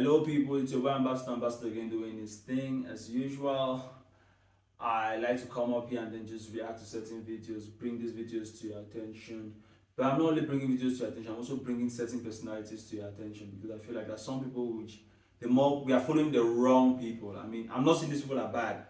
Hello people, it's your boy Ambassador again doing his thing as usual. I like to come up here and then just react to certain videos, bring these videos to your attention. But I'm not only bringing videos to your attention, I'm also bringing certain personalities to your attention because I feel like there's some people which the more we are following the wrong people. I mean, I'm not saying these people are bad,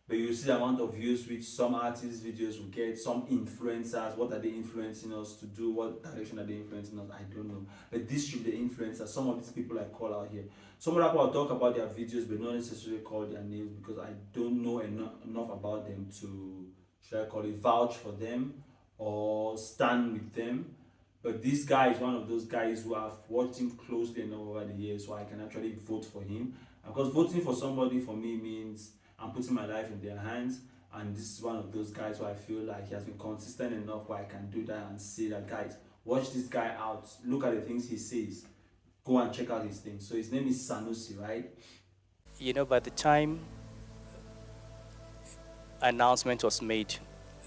but you see the amount of views which some artists' videos will get, some influencers, what are they influencing us to do, what direction are they influencing us, I don't know. But this should be the influencers, some of these people I call out here. Some other people talk about their videos but not necessarily call their names because I don't know enough about them to, should I call it, vouch for them or stand with them. But this guy is one of those guys who I've watched him closely enough over the years so I can actually vote for him. And because voting for somebody for me means I'm putting my life in their hands. And this is one of those guys where I feel like he has been consistent enough where I can do that and say that, guys, watch this guy out. Look at the things he says. Go and check out his things. So his name is Sanusi, right? By the time announcement was made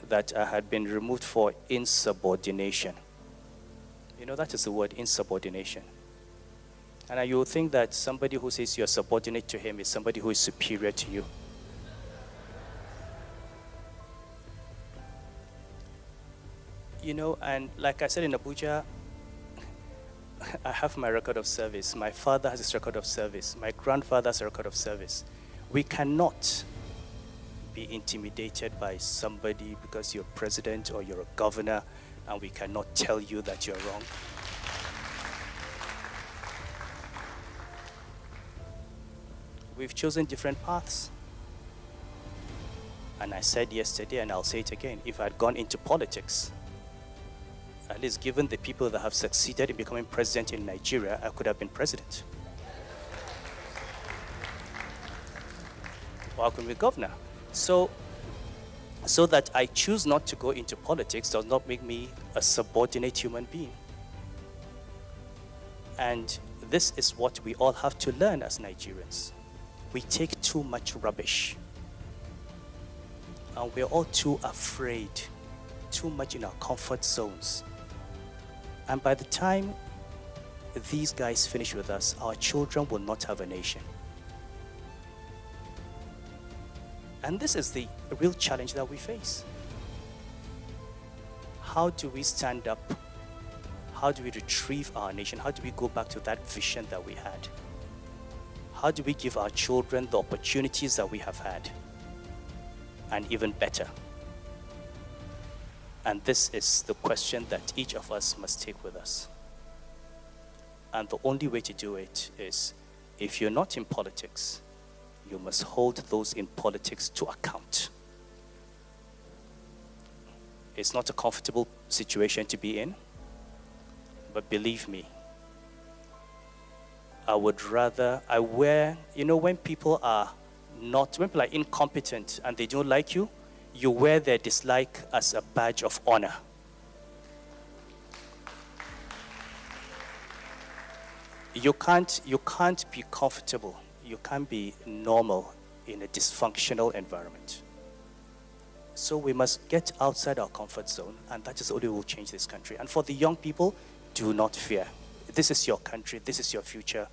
that I had been removed for insubordination, that is the word, insubordination. And you would think that somebody who says you're subordinate to him is somebody who is superior to you. And like I said in Abuja, I have my record of service. My father has his record of service. My grandfather has a record of service. We cannot be intimidated by somebody because you're president or you're a governor, and we cannot tell you that you're wrong. We've chosen different paths. And I said yesterday, and I'll say it again, if I had gone into politics, at least given the people that have succeeded in becoming president in Nigeria, I could have been president. Or I could be governor. So that I choose not to go into politics does not make me a subordinate human being. And this is what we all have to learn as Nigerians. We take too much rubbish. And we're all too afraid, too much in our comfort zones. And by the time these guys finish with us, our children will not have a nation. And this is the real challenge that we face. How do we stand up? How do we retrieve our nation? How do we go back to that vision that we had? How do we give our children the opportunities that we have had? And even better. And this is the question that each of us must take with us. And the only way to do it is, if you're not in politics, you must hold those in politics to account. It's not a comfortable situation to be in, but believe me, when people are incompetent and they don't like you, you wear their dislike as a badge of honor. You can't be comfortable. You can't be normal in a dysfunctional environment. So we must get outside our comfort zone, and that is the only way we'll change this country. And for the young people, do not fear. This is your country. This is your future.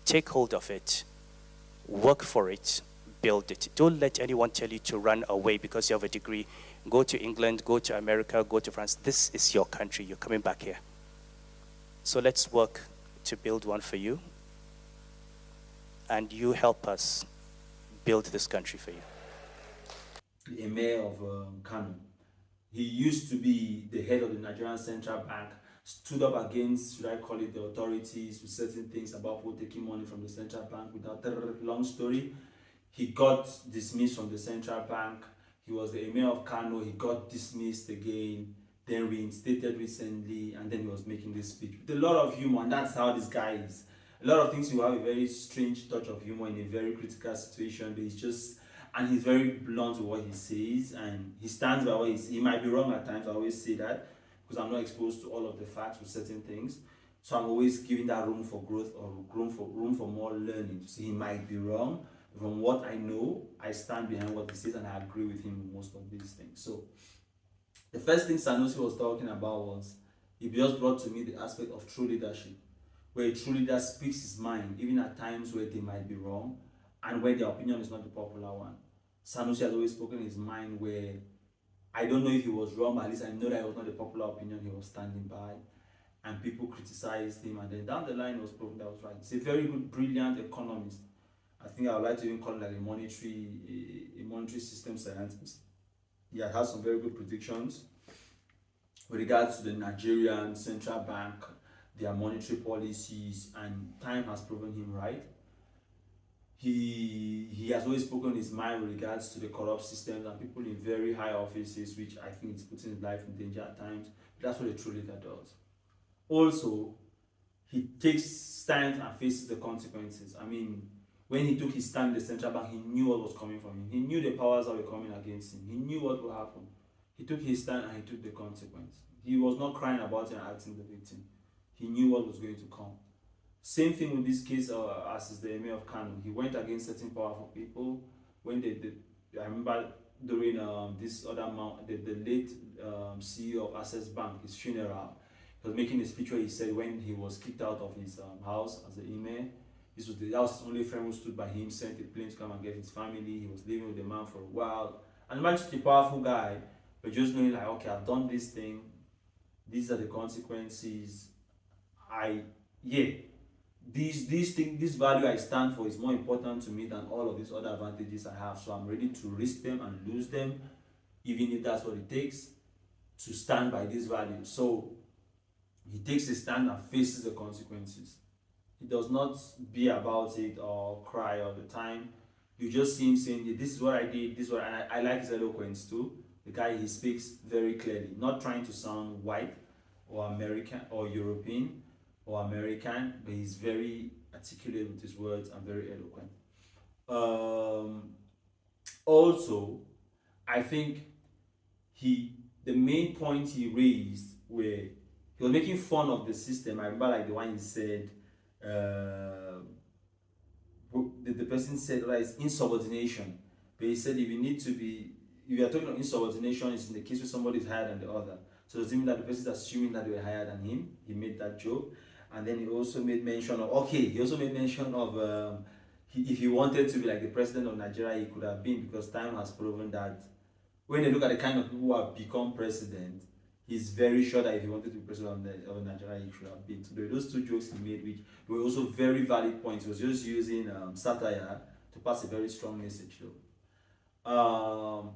Take hold of it. Work for it. Build it. Don't let anyone tell you to run away because you have a degree. Go to England, go to America, go to France. This is your country. You're coming back here. So let's work to build one for you. And you help us build this country for you. The Emir of Kano. He used to be the head of the Nigerian Central Bank, stood up against, should I call it, the authorities with certain things about people taking money from the central bank. Without a long story, he got dismissed from the central bank. He was the Emir of Kano. He got dismissed again, then reinstated recently, and then he was making this speech with a lot of humor, and that's how this guy is. A lot of things, you have a very strange touch of humor in a very critical situation, but he's very blunt with what he says, and he stands by what he says. He might be wrong at times, I always say that, because I'm not exposed to all of the facts with certain things. So I'm always giving that room for growth or room for more learning. So he might be wrong. From what I know, I stand behind what he says and I agree with him with most of these things. So the first thing Sanusi was talking about was, he just brought to me the aspect of true leadership. where a true leader speaks his mind, even at times where they might be wrong and where their opinion is not the popular one. Sanusi has always spoken his mind where I don't know if he was wrong, but at least I know that it was not the popular opinion he was standing by. And people criticized him, and then down the line it was proven that was right. He's a very good, brilliant economist. I think I would like to even call him like a monetary system scientist. He had some very good predictions with regards to the Nigerian central bank, their monetary policies, and time has proven him right. He has always spoken his mind with regards to the corrupt systems and people in very high offices, which I think is putting his life in danger at times. That's what a true leader does. Also, he takes stands and faces the consequences. I mean, when he took his stand in the central bank, he knew what was coming from him. He knew the powers that were coming against him. He knew what would happen. He took his stand and he took the consequence. He was not crying about it and acting the victim. He knew what was going to come. Same thing with this case as is the Emir of Kano. He went against certain powerful people. When I remember during this other the late CEO of Access Bank, his funeral, he was making a speech where he said when he was kicked out of his house as the Emir, that was his only friend who stood by him, sent a plane to come and get his family. He was living with the man for a while. And imagine such a powerful guy, but just knowing like, okay, I've done this thing. These are the consequences. This value I stand for is more important to me than all of these other advantages I have. So I'm ready to risk them and lose them, even if that's what it takes to stand by this value. So he takes a stand and faces the consequences. He does not be about it or cry all the time. You just see him saying, this is what I did, this is what I like his eloquence too. The guy, he speaks very clearly, not trying to sound white or American or European or American, but he's very articulate with his words and very eloquent. Also, I think the main point he raised where he was making fun of the system. I remember like the one he said, the person said that it's insubordination, but he said if you are talking about insubordination, it's in the case where somebody is higher than the other. So does it mean that the person is assuming that they were higher than him? He made that joke. And then he also made mention of if he wanted to be like the president of Nigeria, he could have been, because time has proven that when they look at the kind of people who have become president, he's very sure that if he wanted to be president of Nigeria, he should have been. So there were those two jokes he made, which were also very valid points. He was just using satire to pass a very strong message, though.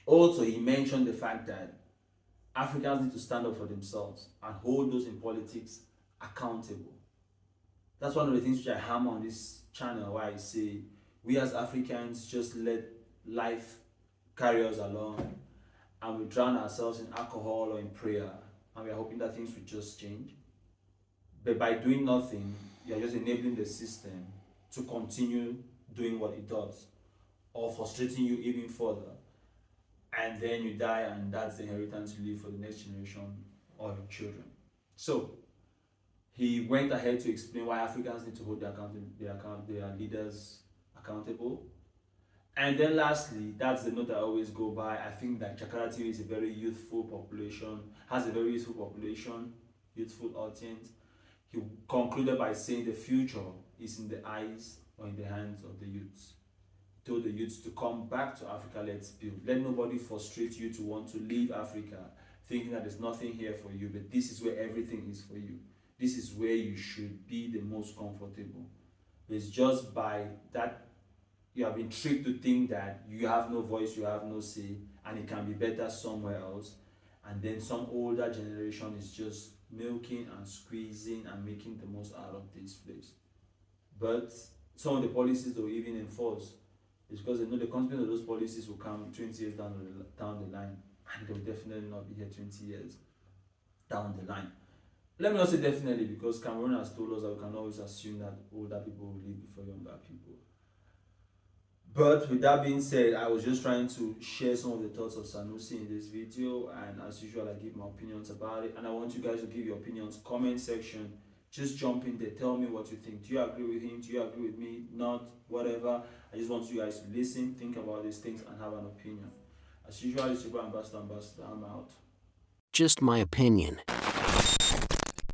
Also, he mentioned the fact that Africans need to stand up for themselves and hold those in politics accountable. That's one of the things which I hammer on this channel, where I say we as Africans just let life carry us along and we drown ourselves in alcohol or in prayer, and we are hoping that things will just change. But by doing nothing, you are just enabling the system to continue doing what it does, or frustrating you even further. And then you die, and that's the inheritance you leave for the next generation or your children. So he went ahead to explain why Africans need to hold their leaders accountable. And then lastly, that's the note I always go by. I think that Jakarta TV is a very youthful population, has a very youthful audience. He concluded by saying the future is in the eyes or in the hands of the youths. He told the youths to come back to Africa, let's build. Let nobody frustrate you to want to leave Africa, thinking that there's nothing here for you, but this is where everything is for you. This is where you should be the most comfortable. It's just by that you have been tricked to think that you have no voice, you have no say, and it can be better somewhere else. And then some older generation is just milking and squeezing and making the most out of this place. But some of the policies they will even enforce is because they know the consequence of those policies will come 20 years down the line, and they will definitely not be here 20 years down the line. Let me not say definitely, because Cameroon has told us that we can always assume that older people will leave before younger people. But with that being said, I was just trying to share some of the thoughts of Sanusi in this video, and as usual, I give my opinions about it, and I want you guys to give your opinions. Comment section, just jump in there, tell me what you think. Do you agree with him? Do you agree with me? Not, whatever. I just want you guys to listen, think about these things, and have an opinion. As usual, it's your Ambassador. I'm out. Just my opinion.